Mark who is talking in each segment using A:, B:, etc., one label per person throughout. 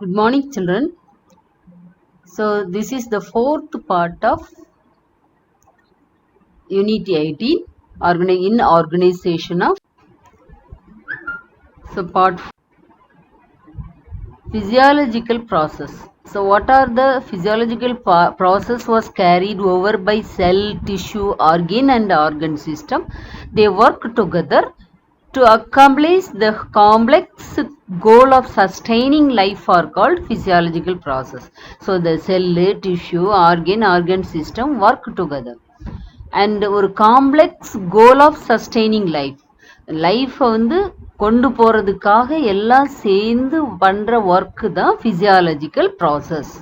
A: Good morning, children. So, this is the fourth part of Unit 18 in organization of. So, part physiological process. So, what are the physiological process was carried over by cell, tissue, organ, and organ system? They work together to accomplish the complex goal of sustaining life are called physiological process. So the cell, tissue, organ system work together. And ஒரு complex goal of sustaining லைஃப்பை வந்து கொண்டு போகிறதுக்காக எல்லாம் சேர்ந்து பண்ணுற work தான் physiological process.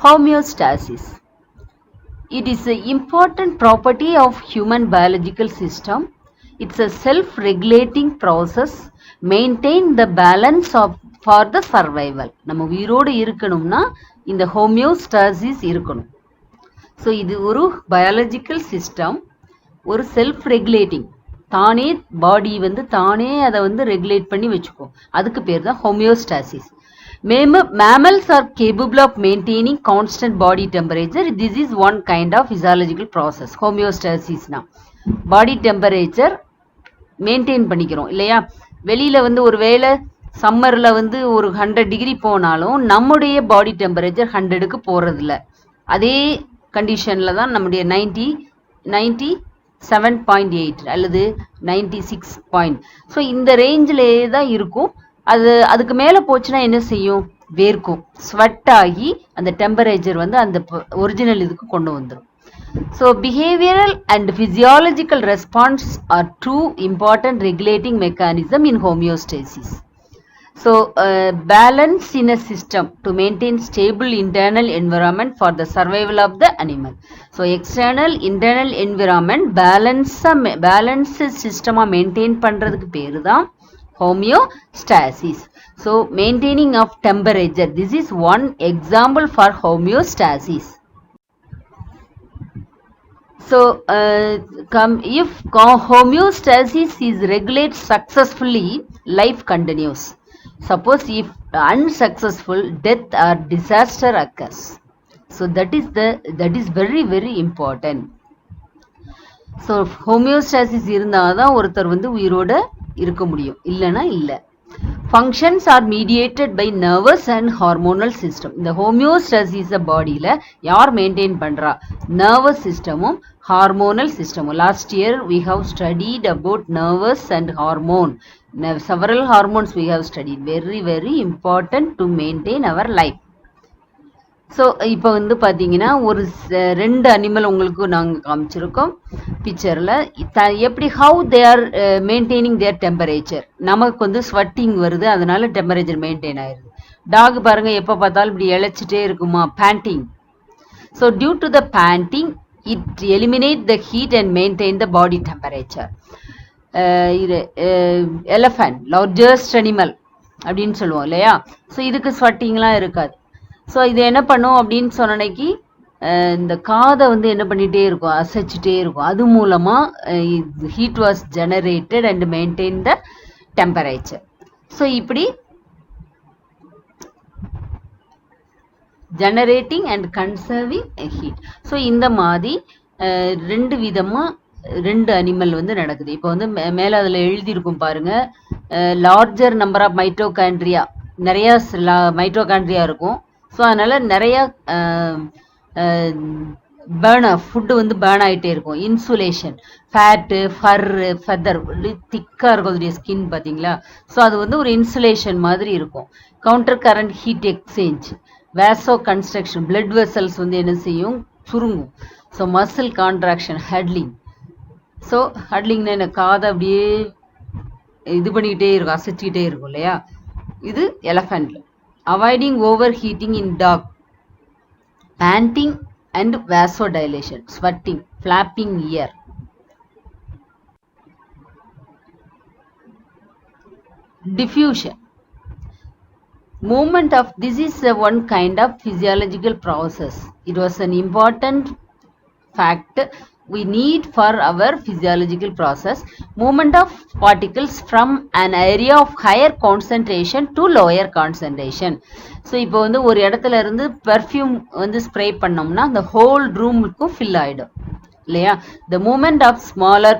A: Homeostasis. It is an important property of human biological system. It's a self-regulating process, maintain the balance for the survival. நம்ம உயிரோடு இருக்கணும்னா இந்த ஹோமியோஸ்டாசிஸ் இருக்கணும். ஸோ இது ஒரு பயாலஜிக்கல் சிஸ்டம், ஒரு செல்ஃப் ரெகுலேட்டிங், தானே பாடி வந்து தானே அதை வந்து ரெகுலேட் பண்ணி வச்சுக்கும். அதுக்கு பேர் தான் homeostasis. Mammals are capable of maintaining constant body temperature. This is one kind of physiological process. Homeostasis na body temperature maintain பண்ணிக்கிறோம் இல்லையா. வெளியில வந்து ஒரு வேளை சம்மர்ல வந்து ஒரு 100 டிகிரி போனாலும் நம்முடைய பாடி டெம்பரேச்சர் 100க்கு போறதில்ல. அதே கண்டிஷன்ல தான் நம்முடைய 97.8 அல்லது 96. ஸோ இந்த ரேஞ்சிலே தான் இருக்கும். அதுக்கு மேலே போச்சுன்னா என்ன செய்யும்? வேர்க்கும், ஸ்வெட் ஆகி அந்த டெம்பரேச்சர் வந்து அந்த ஒரிஜினல் இதுக்கு கொண்டு வந்துடும். So behavioural and physiological response are two important regulating mechanism in homeostasis. So balance in a system to maintain stable internal environment for the survival of the animal. So external internal environment balance சிஸ்டமாக maintain பண்ணுறதுக்கு பேர் தான் homeostasis. So maintaining of temperature, this is one example for homeostasis. So if homeostasis is regulated successfully, life continues. Suppose if unsuccessful, death or disaster occurs. So that is very very important. So homeostasis இருந்தாதான் ஒருத்தர் வந்து உயிரோட இருக்க முடியும், இல்லைன்னா இல்லை. Functions are mediated by nervous and hormonal system. இந்த ஹோமியோஸ்டாசிஸை பாடியில் யார் மெயின்டைன் பண்ணுறா? நர்வஸ் சிஸ்டமும் ஹார்மோனல் சிஸ்டமும். Last year we have studied about nervous and hormone. Several hormones we have studied. Very very important to maintain our life. So இப்போ வந்து பார்த்தீங்கன்னா ஒரு 2 அனிமல் உங்களுக்கு நாங்கள் காமிச்சிருக்கோம் பிக்சரில். எப்படி how they are maintaining their temperature. நமக்கு வந்து ஸ்வெட்டிங் வருது, அதனால டெம்பரேச்சர் மெயின்டைன் ஆயிடுது. டாக் பாருங்கள், எப்போ பார்த்தாலும் இப்படி இழைச்சிட்டே இருக்குமா, panting. So due to the panting it eliminate the heat and maintain the body temperature. இது எலஃபண்ட் லார்ஜஸ்ட் அனிமல் அப்படின்னு சொல்லுவோம் இல்லையா. ஸோ இதுக்கு ஸ்வெட்டிங்லாம் இருக்காது. ஸோ இது என்ன பண்ணும் அப்படின்னு சொன்னனைக்கு இந்த காதை வந்து என்ன பண்ணிகிட்டே இருக்கும், அசைச்சிட்டே இருக்கும். அது மூலமாக heat was generated and maintain the temperature. So இப்படி generating and conserving heat. So இந்த மாதிரி 2 விதமாக 2 அனிமல் வந்து நடக்குது. இப்போ வந்து மேலே அதில் எழுதியிருக்கும் பாருங்கள், லார்ஜர் நம்பர் ஆஃப் மைட்டோகாண்ட்ரியா, நிறையா மைட்டோகாண்ட்ரியா இருக்கும். ஸோ அதனால் நிறையா ஃபுட்டு வந்து பேர்ன் ஆகிட்டே இருக்கும். இன்சுலேஷன், ஃபேட்டு, ஃபர்ரு, ஃபெதர் திக்காக இருக்கும் அதோடைய ஸ்கின் பார்த்தீங்களா. ஸோ அது வந்து ஒரு இன்சுலேஷன் மாதிரி இருக்கும். Counter current heat exchange, vasoconstriction, blood vessels வந்து என்ன செய்யும், சுருங்கும். So muscle contraction, huddling. So ஹட்லிங்னா என்ன, காதை அப்படியே இது பண்ணிக்கிட்டே இருக்கும், அசைச்சிக்கிட்டே இருக்கும் இல்லையா. இது எலஃபண்ட்ல. Avoiding overheating in dog, panting and vasodilation, sweating, flapping ear. Diffusion. Movement of this is one kind of physiological process. It was an important fact we need for our physiological process. Movement of particles from an area of higher concentration to lower concentration. So இப்போ வந்து ஒரு இடத்துல இருந்து perfume வந்து spray பண்ணோம்னா அந்த whole ரூமுக்கும் fill ஆகிடும் இல்லையா. The moment of smaller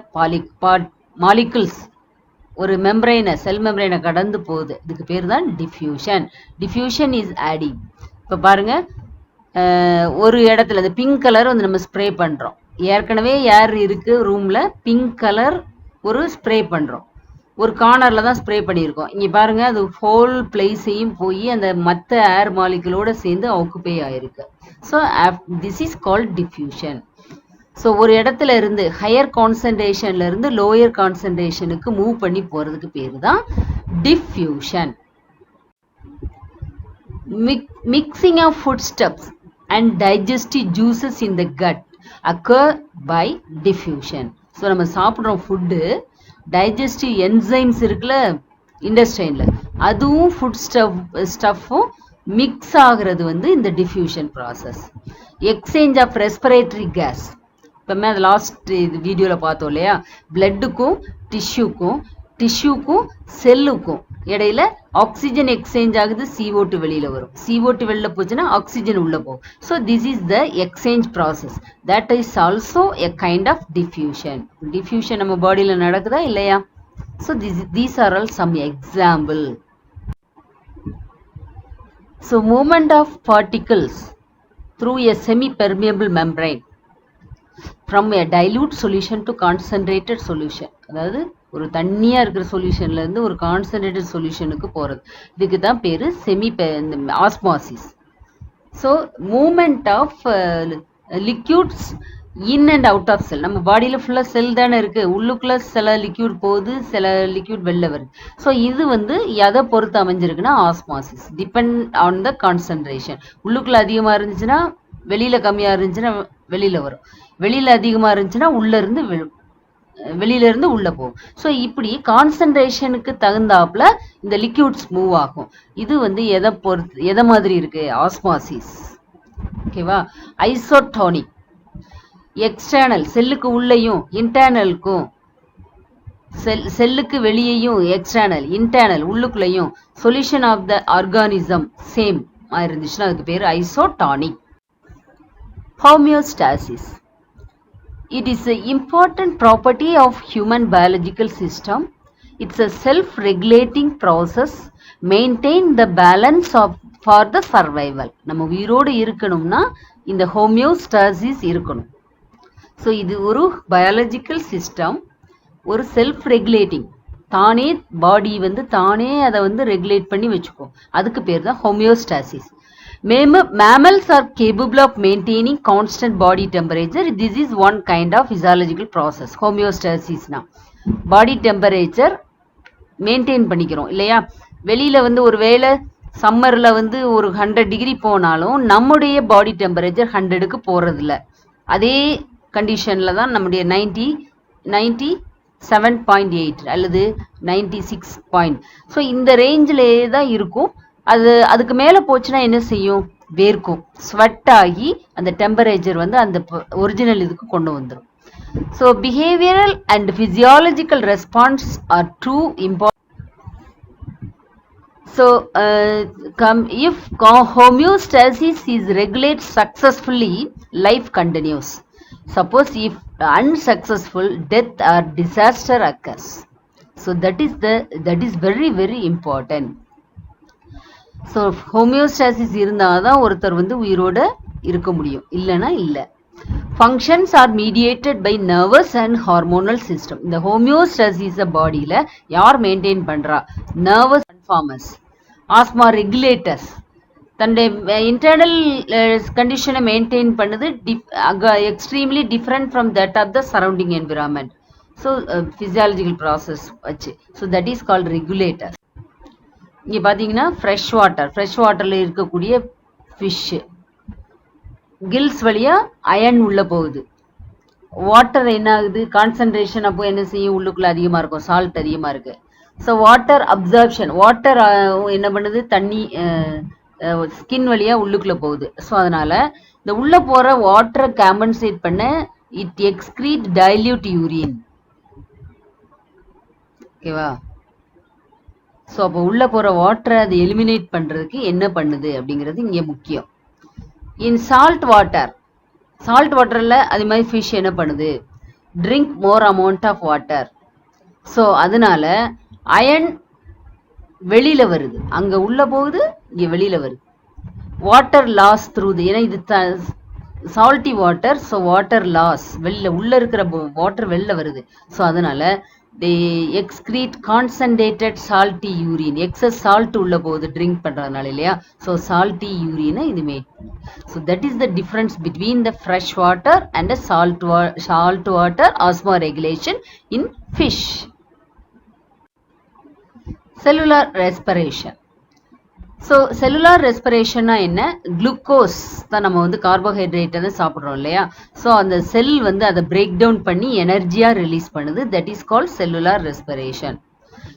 A: molecules ஒரு மெம்பரைனை செல் மெம்பரைனை கடந்து போகுது, இதுக்கு பேர் தான் டிஃப்யூஷன். Diffusion is adding. இப்போ பாருங்க, ஒரு இடத்துல இந்த பிங்க் கலர் வந்து நம்ம ஸ்ப்ரே பண்ணுறோம். ஏற்கனவே ஏர் இருக்கு ரூம்ல, பிங்க் கலர் ஒரு ஸ்ப்ரே பண்ணுறோம், ஒரு கார்னர்ல தான் ஸ்ப்ரே பண்ணியிருக்கோம். இங்கே பாருங்க, அது ஹோல் பிளேஸையும் போய் அந்த மற்ற ஏர் மாலிகுலோட சேர்ந்து ஆக்குபை ஆயிருக்கு. So this is called diffusion. So ஒரு இடத்துல இருந்து ஹையர் கான்சன்ட்ரேஷன்ல இருந்து லோயர் கான்சன்ட்ரேஷனுக்கு மூவ் பண்ணி போறதுக்கு பேர் தான் diffusion. Mixing of foodstuffs and digestive juices in the gut occur by diffusion. So நம்ம சாப்பிட்றோம் ஃபுட்டு, டைஜஸ்டிவ் என்சைம்ஸ் இருக்குல்ல இண்டஸ்ட்ரைனில், அதுவும் ஃபுட் ஸ்டஃப்பும் மிக்ஸ் ஆகிறது வந்து இந்த diffusion process. Exchange of respiratory gas, இப்போமே அது லாஸ்ட் இது வீடியோவில் பார்த்தோம் இல்லையா, பிளட்டுக்கும் டிஷ்யூக்கும் செல்லுக்கும் இடையில ஆக்சிஜன் எக்ஸ்சேஞ்ச் ஆகுது, CO2 வெளியில வரும், CO2 வெளில போச்சுன்னா ஆக்சிஜன் உள்ள போகும். So this is the exchange process, that is also a kind of diffusion. Diffusion நம்ம பாடியில் நடக்குதா இல்லையா? So these are all some example. So movement of particles through a semi permeable membrane from a dilute solution to concentrated solution, அதாவது ஒரு தண்ணியா இருக்கிற சொல்யூஷன்ல இருந்து ஒரு கான்சன்ட்ரேட்டட் சொல்யூஷனுக்கு போறது, இதுக்கு தான் பேரு semi osmosis. So movement of liquids in and out of cell, நம்ம பாடியில ஃபுல்லா செல் தானே இருக்கு, உள்ளுக்குள்ள சில லிக்யூட் போகுது, சில லிக்யூட் வெளில வருது. ஸோ இது வந்து எதை பொறுத்து அமைஞ்சிருக்குன்னா osmosis, depend on the concentration. உள்ளுக்குள்ள அதிகமா இருந்துச்சுன்னா வெளியில கம்மியா இருந்துச்சுன்னா வெளியில வரும், வெளியில அதிகமா இருந்துச்சுன்னா வெளியில இருந்து உள்ள போகும். ஸோ இப்படி கான்சன்ட்ரேஷனுக்கு தகுந்தாப்புல இந்த லிக்யூட்ஸ் மூவ் ஆகும். இது வந்து எதை மாதிரி இருக்கு? ஆஸ்மாசிஸ். ஓகேவா? ஐசோடோனிக், எக்ஸ்டர்னல் செல்லுக்கு உள்ளேயும் இன்டர்னலுக்கும், செல்லுக்கு வெளியேயும் எக்ஸ்டர்னல், இன்டர்னல் உள்ளுக்குள்ளேயும் solution of the organism same இருந்துச்சுன்னா அதுக்கு பேர் isotonic. Homeostasis. It is an important property of human biological system. It's a self-regulating process. Maintain the balance for the survival. நம்ம உயிரோடு இருக்கணும்னா இந்த ஹோமியோஸ்டாசிஸ் இருக்கணும். ஸோ இது ஒரு பயாலஜிக்கல் சிஸ்டம், ஒரு செல்ஃப் ரெகுலேட்டிங், தானே பாடி வந்து தானே அதை வந்து ரெகுலேட் பண்ணி வச்சுக்கும், அதுக்கு பேர் தான் homeostasis. Mammals are capable of maintaining constant body temperature. This is one kind of physiological process. Homeostasis na body temperature maintain பண்ணிக்கிறோம் இல்லையா. வெளியில வந்து ஒரு வேளை சம்மர்ல வந்து ஒரு 100 டிகிரி போனாலும் நம்முடைய பாடி டெம்பரேச்சர் 100க்கு போறது இல்லை. அதே கண்டிஷன்ல தான் நம்முடைய 97.8 அல்லது 96. ஸோ இந்த ரேஞ்சிலே தான் இருக்கும். அதுக்கு மேல போச்சுன்னா என்ன செய்யும்? வேர்க்கும், ஸ்வெட் ஆகி அந்த டெம்பரேச்சர் வந்து அந்த ஒரிஜினல் இதுக்கு கொண்டு வந்துடும். So behavioural and physiological response are two important. So if homeostasis is regulated successfully, life continues. Suppose if unsuccessful, death or disaster occurs. So that is very very important. So homeostasis இருந்தால் தான் ஒருத்தர் வந்து உயிரோட இருக்க முடியும், இல்லைன்னா இல்லை. Functions are mediated by nervous and hormonal system. இந்த ஹோமியோஸ்டாசிஸை பாடியில் யார் மெயின்டைன் பண்ணுறா? Nervous conformers, osmoregulators. தன்னுடைய இன்டர்னல் கண்டிஷனை மெயின்டைன் பண்ணுது, extremely different from that of the surrounding environment. So physiological process வச்சு, so that is called regulator. இங்கே பார்த்தீங்கன்னா ஃப்ரெஷ் வாட்டரில் இருக்கக்கூடிய ஃபிஷ்ஷு கில்ஸ் வழியாக அயன் உள்ளே போகுது. வாட்டர் என்ன ஆகுது? கான்சன்ட்ரேஷன் அப்போ என்ன செய்யும்? உள்ளுக்குள்ளே அதிகமாக இருக்கும், சால்ட் அதிகமாக இருக்குது. ஸோ வாட்டர் அப்சார்ப்ஷன், வாட்டர் என்ன பண்ணுது? தண்ணி ஸ்கின் வழியாக உள்ளுக்குள்ளே போகுது. ஸோ அதனால் இந்த உள்ளே போகிற வாட்டரை காம்பன்சேட் பண்ண it excrete dilute urine. ஓகேவா? ஸோ அப்போ உள்ள போகிற வாட்டரை அது எலிமினேட் பண்ணுறதுக்கு என்ன பண்ணுது அப்படிங்கிறது இங்கே முக்கியம். இன் சால்ட் வாட்டரில் அது மாதிரி ஃபிஷ் என்ன பண்ணுது? Drink more amount of water. So அதனால அயன் வெளியில் வருது, அங்கே உள்ளே போகுது, இங்கே வெளியில் வருது. வாட்டர் லாஸ் த்ரூ ஏன்னா இது salty water, so water loss வெளியில் உள்ளே இருக்கிற வாட்டர் வெளில வருது. ஸோ அதனால they excrete concentrated salty urine. excess salt உள்ள போகுது ட்ரிங்க் பண்றதுனால இல்லையா? ஸோ salty urine இது made. So that is the difference between the fresh water and the salt water osmoregulation in fish. Cellular respiration. So cellular ரெஸ்பிரேஷன்னா என்ன? Glucose தான் நம்ம வந்து கார்போஹைட்ரேட்டை தான் சாப்பிட்றோம் இல்லையா? ஸோ அந்த செல் வந்து அதை பிரேக் டவுன் பண்ணி எனர்ஜியாக ரிலீஸ் பண்ணுது. That is called cellular respiration.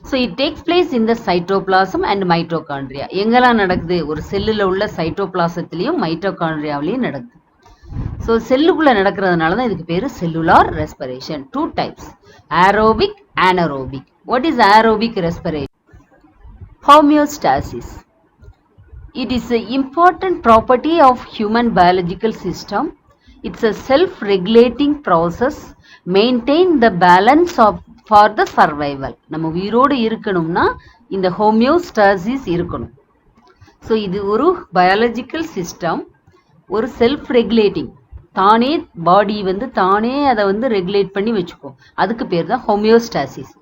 A: So it takes place in the cytoplasm and mitochondria. எங்கெல்லாம் நடக்குது? ஒரு செல்லில் உள்ள சைட்டோபிளாசத்துலேயும் மைட்டோகாண்ட்ரியாவிலையும் நடக்குது. ஸோ செல்லுக்குள்ளே நடக்கிறதுனால தான் இதுக்கு பேர் cellular respiration. 2 types, aerobic, anaerobic. What is aerobic respiration? Homeostasis. It is an important property of human biological system. It's a self-regulating process. Maintain the balance for the survival. நம்ம உயிரோடு இருக்கணும்னா இந்த ஹோமியோஸ்டாசிஸ் இருக்கணும். So இது ஒரு biological system, ஒரு self regulating. தானே பாடி வந்து தானே அதை வந்து ரெகுலேட் பண்ணி வச்சுக்கும். அதுக்கு பேர் தான் homeostasis.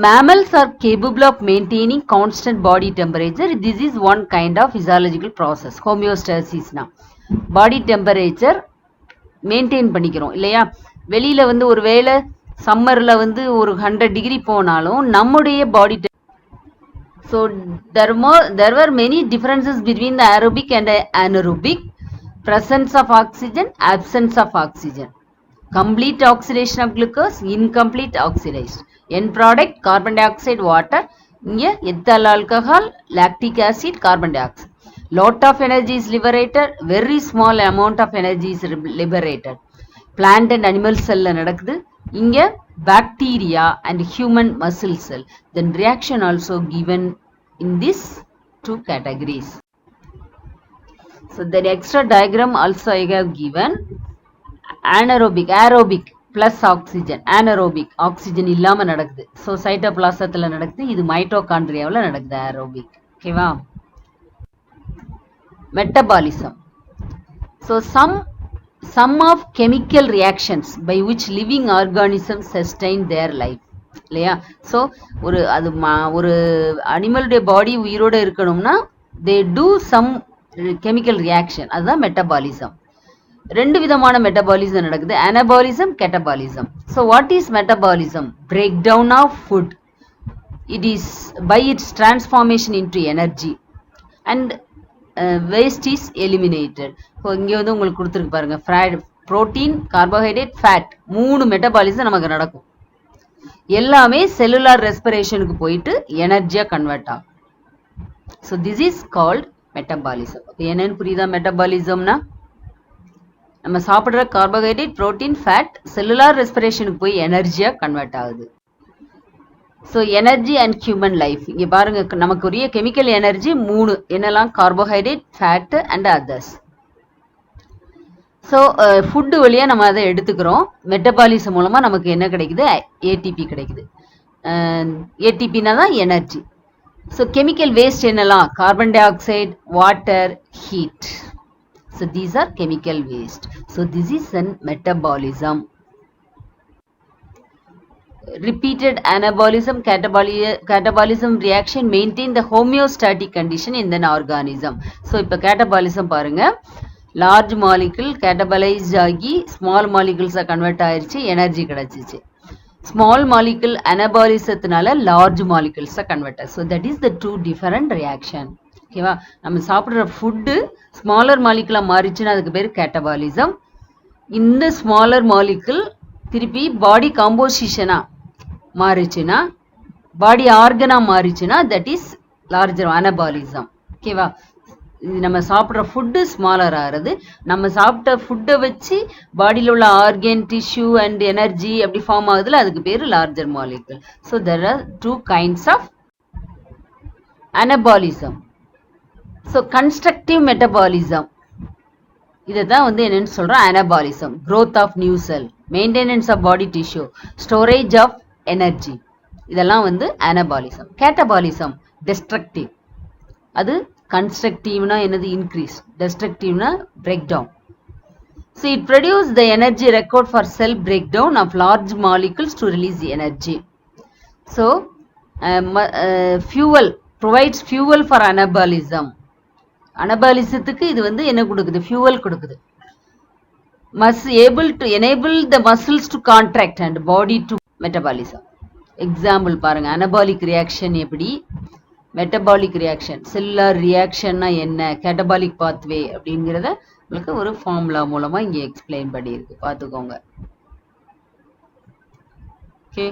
A: Mammals are capable of maintaining constant body temperature. This is one kind of physiological process. Homeostasis na body temperature maintain பண்ணிக்கிறோம் இல்லையா? வெளியில வந்து ஒரு வேளை சம்மர்ல வந்து ஒரு 100 டிகிரி போனாலும் நம்முடைய பாடி so there were many differences between the aerobic and anaerobic. Presence of oxygen, absence of oxygen, complete oxidation of glucose, incomplete oxidation. End product carbon dioxide, water. இங்கே ethyl alcohol, lactic acid, carbon dioxide. Lot of energy is liberated, very small amount of energy is liberated. Plant and animal cell நடக்குது. இங்கே bacteria and human muscle cell. Then reaction also given in these 2 categories. So the extra diagram also I have given. Anaerobic, aerobic plus oxygen, anaerobic oxygen இல்லாமல் நடக்குது. So சைட்டோபிளாசத்தில் நடக்குது, இது மைட்டோகாண்ட்ரியாவில் நடக்குது aerobic. ஓகேவா? Metabolism. So some of chemical reactions by which living organism sustain their life இல்லையா? So ஒரு அனிமலுடைய body உயிரோடு இருக்கணும்னா they do some chemical reaction, அதுதான் மெட்டபாலிசம். 2 விதமான மெட்டபாலிசம் நடக்குது, anabolism, catabolism. So what is metabolism? Break down of food. It is by its transformation into energy and waste is eliminated. So இங்கே வந்து உங்களுக்கு கொடுத்துருக்கு பாருங்க, புரோட்டீன், கார்போஹைட்ரேட், ஃபேட், 3 மெட்டபாலிசம் நமக்கு நடக்கும். எல்லாமே செல்லுலார் ரெஸ்பிரேஷனுக்கு போயிட்டு எனர்ஜியாக கன்வெர்ட் ஆகும். So this is called metabolism. என்னன்னு புரியுதா? மெட்டபாலிசம்னா நம்ம சாப்பிட்ற கார்போஹைட்ரேட், புரோட்டீன், ஃபேட் செல்லுலார் ரெஸ்பிரேஷனுக்கு போய் எனர்ஜியாக கன்வெர்ட் ஆகுது. So energy and human life. இங்கே பாருங்க, நமக்கு உரிய கெமிக்கல் எனர்ஜி 3 என்னெல்லாம்? Carbohydrate, fat and others. So food வழியாக நம்ம அதை எடுத்துக்கிறோம். மெட்டபாலிசம் மூலமாக நமக்கு என்ன கிடைக்குது? ஏடிபி கிடைக்குது. ஏடிபினா தான் எனர்ஜி. ஸோ கெமிக்கல் வேஸ்ட் என்னெல்லாம்? Carbon di oxide, water, heat. So these are chemical waste. So this is an metabolism. Repeated anabolism, catabolism reaction maintain the homeostatic condition in an organism. So இப்போ catabolism பாருங்க, large molecule catabolized ஆகி small molecules convert ஆயிருச்சு, energy கிடைச்சிச்சு. Small molecule anabolismத்தினால large molecules convert ஆச்சு. So that is the 2 different reaction. ஓகேவா? நம்ம சாப்பிட்ற food smaller மாலிகுலாக மாறிச்சுன்னா அதுக்கு பேர் கேட்டபாலிசம். இந்த ஸ்மாலர் மாலிகுல் திருப்பி பாடி காம்போசிஷனாக மாறிச்சுன்னா, பாடி ஆர்கனாக மாறிச்சுன்னா தட் இஸ் லார்ஜர் அனபாலிசம். ஓகேவா? நம்ம சாப்பிட்ற ஃபுட்டு ஸ்மாலர் ஆகிறது. நம்ம சாப்பிட்ட ஃபுட்டை வச்சு பாடியில் உள்ள ஆர்கன், டிஷ்யூ அண்ட் எனர்ஜி அப்படி ஃபார்ம் ஆகுதுல, அதுக்கு பேர் larger molecule. So there are 2 kinds of anabolism. So constructive metabolism, இதை தான் வந்து என்னன்னு சொல்கிறோம், anabolism. growth of new cell, maintenance of body tissue, storage of energy, இதெல்லாம் வந்து அனபாலிசம். கேட்டபாலிசம் டெஸ்ட்ரக்டிவ், அது கன்ஸ்ட்ரக்டிவ்னா என்னது, இன்க்ரீஸ், டெஸ்ட்ரக்டிவ்னா break down. So it produce the energy record for cell break down of large molecules to release energy. So fuel provides fuel for anabolism. அனபாலிசத்துக்கு இது வந்து என்ன கொடுக்குது, ஃபியூவல் கொடுக்குது. must able to enable the muscles to contract and body to metabolism. Example பாருங்க, anabolic reaction எப்படி, metabolic reaction, cellular ரியாக்ஷன்னா என்ன, கேட்டபாலிக் pathway அப்படிங்கிறத உங்களுக்கு ஒரு ஃபார்முலா மூலமா இங்கே எக்ஸ்பிளைன் பண்ணியிருக்கு, பார்த்துக்கோங்க. ஓகே.